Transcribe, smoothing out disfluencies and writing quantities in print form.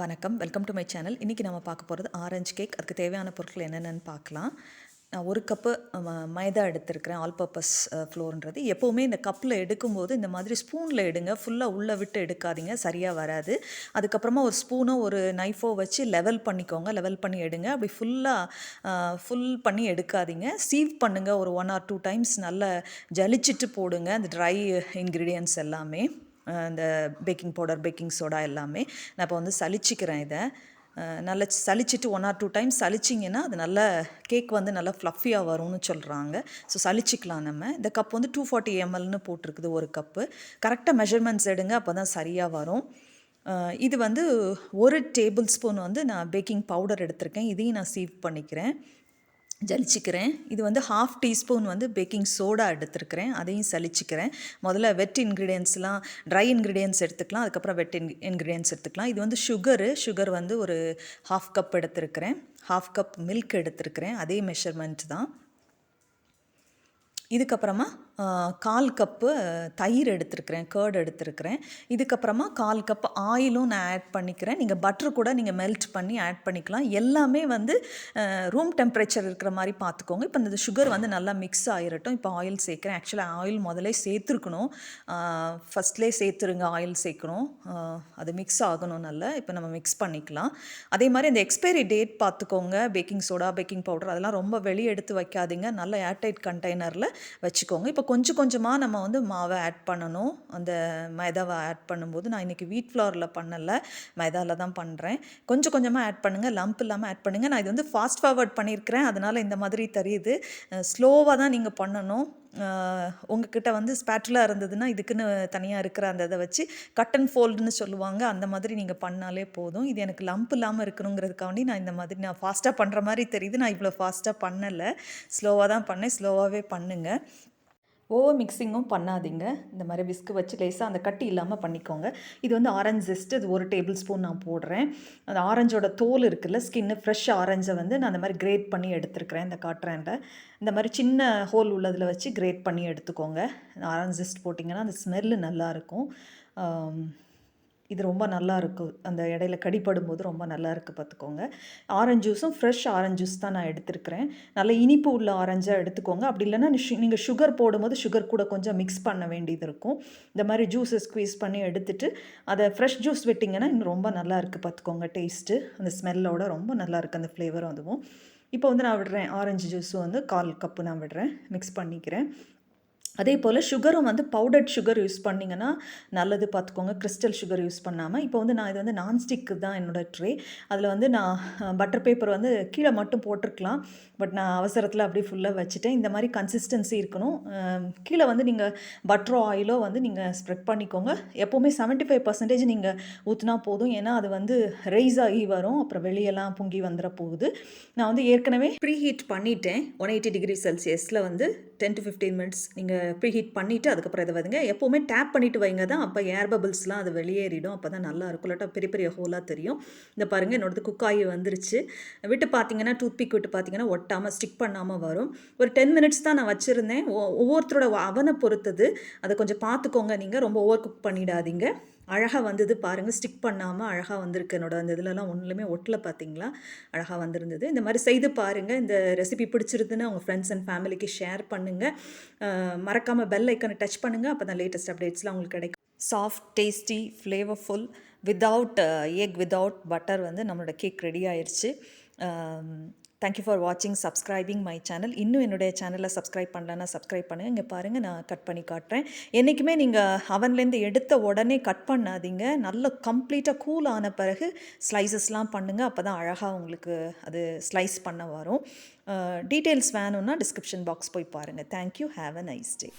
வணக்கம், welcome to my channel. இன்றைக்கி நம்ம பார்க்க போகிறது ஆரஞ்சு கேக். அதுக்கு தேவையான பொருட்கள் என்னென்னு பார்க்கலாம். நான் 1 கப்பு மைதா எடுத்திருக்கிறேன். ஆல் பர்பஸ் ஃப்ளோர்ன்றது. எப்போவுமே இந்த கப்பில் எடுக்கும்போது இந்த மாதிரி ஸ்பூனில் எடுங்க. ஃபுல்லாக உள்ளே விட்டு எடுக்காதீங்க, சரியாக வராது. அதுக்கப்புறமா ஒரு ஸ்பூனோ ஒரு நைஃபோ வச்சு லெவல் பண்ணிக்கோங்க. லெவல் பண்ணி எடுங்க. அப்படி ஃபுல் பண்ணி எடுக்காதீங்க. சீவ் பண்ணுங்கள். ஒரு 1 or 2 டைம்ஸ் நல்லா ஜலிச்சிட்டு போடுங்க. அந்த ட்ரை இன்க்ரீடியன்ட்ஸ் எல்லாமே, இந்த பேக்கிங் பவுடர், பேக்கிங் சோடா எல்லாமே. நான் இப்போ வந்து சலிச்சிக்கிறேன். இதை நல்லா சலிச்சிட்டு 1 or 2 டைம்ஸ் சலிச்சிங்கன்னா அது நல்லா கேக் வந்து நல்லா ஃப்ளஃபியாக வரும்னு சொல்கிறாங்க. ஸோ சலிச்சிக்கலாம் நம்ம. இந்த கப் வந்து 240 mlன்னு போட்டிருக்குது 1 கப்பு. கரெக்டாக மெஷர்மெண்ட்ஸ் எடுங்க, அப்போ தான் சரியாக வரும். இது வந்து 1 டேபிள் ஸ்பூன் வந்து நான் பேக்கிங் பவுடர் எடுத்திருக்கேன். இதையும் நான் சீவ் பண்ணிக்கிறேன், ஜலிச்சிக்கிறேன். இது வந்து 1/2 டீஸ்பூன் வந்து பேக்கிங் சோடா எடுத்துருக்கிறேன், அதையும் சலிச்சிக்கிறேன். முதல்ல வெட் இன்க்ரீடியன்ஸ்லாம், ட்ரை இன்க்ரீடியன்ஸ் எடுத்துக்கலாம், அதுக்கப்புறம் வெட் இன்க்ரீடியன்ஸ் எடுத்துக்கலாம். இது வந்து சுகர் வந்து ஒரு 1/2 கப் எடுத்துருக்கிறேன். 1/2 கப் மில்க் எடுத்துருக்கிறேன், அதே மெஷர்மெண்ட் தான். இதுக்கப்புறமா 1/4 கப்பு தயிர் எடுத்துருக்கிறேன், கர்ட் எடுத்துருக்கிறேன். இதுக்கப்புறமா 1/4 கப் ஆயிலும் நான் ஆட் பண்ணிக்கிறேன். நீங்கள் பட்ரு கூட நீங்கள் மெல்ட் பண்ணி ஆட் பண்ணிக்கலாம். எல்லாமே வந்து ரூம் டெம்பரேச்சர் இருக்கிற மாதிரி பார்த்துக்கோங்க. இப்போ இந்த சுகர் வந்து நல்லா மிக்ஸ் ஆகிரட்டும். இப்போ ஆயில் சேர்க்குறேன். ஆக்சுவலாக ஆயில் முதலே சேர்த்துருக்கணும், ஃபஸ்ட்லேயே சேர்த்துருங்க. ஆயில் சேர்க்கணும், அது மிக்ஸ் ஆகணும் நல்லா. இப்போ நம்ம மிக்ஸ் பண்ணிக்கலாம். அதே மாதிரி இந்த எக்ஸ்பைரி டேட் பார்த்துக்கோங்க. பேக்கிங் சோடா, பேக்கிங் பவுடர் அதெல்லாம் ரொம்ப வெளியே எடுத்து வைக்காதீங்க. நல்ல ஏர்டைட் கண்டெய்னரில் வச்சுக்கோங்க. இப்போ கொஞ்சம் கொஞ்சமாக நம்ம வந்து மாவை ஆட் பண்ணணும். அந்த மைதாவை ஆட் பண்ணும்போது, நான் இன்றைக்கி வீட் ஃப்ளோரில் பண்ணலை, மைதாவில் தான் பண்ணுறேன். கொஞ்சம் கொஞ்சமாக ஆட் பண்ணுங்கள், லம்ப் இல்லாமல் ஆட் பண்ணுங்கள். நான் இது வந்து ஃபாஸ்ட் ஃபார்வர்ட் பண்ணியிருக்கிறேன், அதனால் இந்த மாதிரி தெரியுது. ஸ்லோவாக தான் நீங்கள் பண்ணணும். உங்ககிட்ட வந்து ஸ்பேட்டுலா இருந்ததுன்னா இதுக்குன்னு தனியாக இருக்கிற அந்த இதை வச்சு கட் அண்ட் ஃபோல்டுன்னு சொல்லுவாங்க, அந்த மாதிரி நீங்கள் பண்ணாலே போதும். இது எனக்கு லம்ப் இல்லாமல் இருக்கணுங்கிறதுக்காண்டி நான் இந்த மாதிரி நான் ஃபாஸ்ட்டாக பண்ணுற மாதிரி தெரியுது. நான் இவ்வளோ ஃபாஸ்ட்டாக பண்ணலை, ஸ்லோவாக தான் பண்ணேன். ஸ்லோவாகவே பண்ணுங்கள். ஓவர் மிக்சிங்கும் பண்ணாதீங்க. இந்த மாதிரி விஸ்கு வச்சு லேசாக அந்த கட்டி இல்லாமல் பண்ணிக்கோங்க. இது வந்து ஆரஞ்ச் ஜெஸ்ட்டு, இது 1 டேபிள் ஸ்பூன் நான் போடுறேன். அந்த ஆரஞ்சோட தோல் இருக்குல்ல, ஸ்கின்னு, ஃப்ரெஷ் ஆரஞ்சை வந்து நான் அந்த மாதிரி கிரேட் பண்ணி எடுத்துருக்கிறேன். இந்த காட்டுறேன்ல, இந்த மாதிரி சின்ன ஹோல் உள்ளதில் வச்சு கிரேட் பண்ணி எடுத்துக்கோங்க. ஆரஞ்ச் ஜெஸ்ட் போட்டிங்கன்னா அந்த ஸ்மெல்லு நல்லாயிருக்கும். இது ரொம்ப நல்லா இருக்கும், அந்த இடையில கடிப்படும் போது ரொம்ப நல்லா இருக்குது பார்த்துக்கோங்க. ஆரஞ்சு ஜூஸும் ஃப்ரெஷ் ஆரஞ்சு ஜூஸ் தான் நான் எடுத்துருக்கிறேன். நல்ல இனிப்பு உள்ள ஆரஞ்சாக எடுத்துக்கோங்க. அப்படி இல்லைன்னா நீங்கள் சுகர் போடும்போது சுகர் கூட கொஞ்சம் மிக்ஸ் பண்ண வேண்டியது இருக்கும். இந்த மாதிரி ஜூஸை ஸ்குவீஸ் பண்ணி எடுத்துகிட்டு அதை ஃப்ரெஷ் ஜூஸ் விட்டிங்கன்னா இன்னும் ரொம்ப நல்லா இருக்குது பார்த்துக்கோங்க. டேஸ்ட்டு அந்த ஸ்மெல்லோட ரொம்ப நல்லா இருக்குது, அந்த ஃப்ளேவரும் அதுவும். இப்போ வந்து நான் விடுறேன், ஆரஞ்சு ஜூஸும் வந்து 1/4 கப்பு நான் விடுறேன், மிக்ஸ் பண்ணிக்கிறேன். அதே போல் சுகரும் வந்து பவுடர்ட் சுகர் யூஸ் பண்ணிங்கன்னா நல்லது பார்த்துக்கோங்க, கிறிஸ்டல் சுகர் யூஸ் பண்ணாமல். இப்போ வந்து நான் இது வந்து நான்ஸ்டிக்கு தான் என்னோடய ட்ரே. அதில் வந்து நான் பட்டர் பேப்பர் வந்து கீழே மட்டும் போட்டிருக்கலாம், பட் நான் அவசரத்தில் அப்படியே ஃபுல்லாக வச்சுட்டேன். இந்த மாதிரி கன்சிஸ்டன்சி இருக்கணும். கீழே வந்து நீங்கள் பட்டரோ ஆயிலோ வந்து நீங்கள் ஸ்ப்ரெட் பண்ணிக்கோங்க. எப்போவுமே 75% நீங்கள் ஊற்றினா போதும், ஏன்னா அது வந்து ரைஸ் ஆகி வரும், அப்புறம் வெளியெல்லாம் பொங்கி வந்துட போகுது. நான் வந்து ஏற்கனவே ப்ரீ ஹீட் பண்ணிட்டேன். 180 டிகிரி செல்சியஸில் வந்து 10 to 15 மினிட்ஸ் நீங்கள் ப்ரீ ஹீட் பண்ணிவிட்டு அதுக்கப்புறம் இதை வைங்க. எப்போவுமே டேப் பண்ணிவிட்டு வைங்க தான், அப்போ ஏர் பபிள்ஸ்லாம் அது வெளியேறிடும், அப்போ தான் நல்லா இருக்கும். இல்லாட்டா பெரிய பெரிய ஹோலாக தெரியும். இந்த பாருங்கள், என்னோடது குக் ஆகி வந்துருச்சு. விட்டு பார்த்தீங்கன்னா, டூத்பிக் விட்டு பார்த்தீங்கன்னா ஒட்டாமல் ஸ்டிக் பண்ணாமல் வரும். ஒரு 10 மினிட்ஸ் தான் நான் வச்சுருந்தேன். ஒவ்வொருத்தரோட அவனை பொறுத்தது, அதை கொஞ்சம் பார்த்துக்கோங்க. நீங்கள் ரொம்ப ஓவர் குக் பண்ணிடாதீங்க. அழகாக வந்தது பாருங்கள், ஸ்டிக் பண்ணாமல் அழகாக வந்திருக்கு. என்னோட அந்த இதிலலாம் ஒன்றுமே ஒட்டலை, பார்த்தீங்களா, அழகாக வந்திருந்தது. இந்த மாதிரி செய்து பாருங்கள். இந்த ரெசிபி பிடிச்சிருதுன்னு உங்கள் ஃப்ரெண்ட்ஸ் அண்ட் ஃபேமிலிக்கு ஷேர் பண்ணுங்கள். மறக்காமல் பெல் ஐக்கனை டச் பண்ணுங்கள், அப்போ தான் லேட்டஸ்ட் அப்டேட்ஸ்லாம் உங்களுக்கு கிடைக்கும். Soft, tasty, flavourful, without egg, without butter வந்து நம்மளோட கேக் ரெடி ஆயிடுச்சு. தேங்க்யூ ஃபார் வாட்சிங், சப்ஸ்கிரைபிங் மை சேனல். இன்னும் என்னுடைய சேனலில் சப்ஸ்கிரைப் பண்ணலன்னா சப்ஸ்கிரைப் பண்ணுங்கள். இங்கே பாருங்கள், நான் கட் பண்ணி காட்டுறேன். என்றைக்குமே நீங்கள் அவன்லேருந்து எடுத்த உடனே கட் பண்ணாதீங்க. நல்லா கம்ப்ளீட்டாக கூல் ஆன பிறகு ஸ்லைசஸ்லாம் பண்ணுங்கள், அப்போ தான் அழகாக உங்களுக்கு அது ஸ்லைஸ் பண்ண வரும். டீட்டெயில்ஸ் வேணும்னா டிஸ்கிரிப்ஷன் பாக்ஸ் போய் பாருங்கள். Thank you, have a nice day.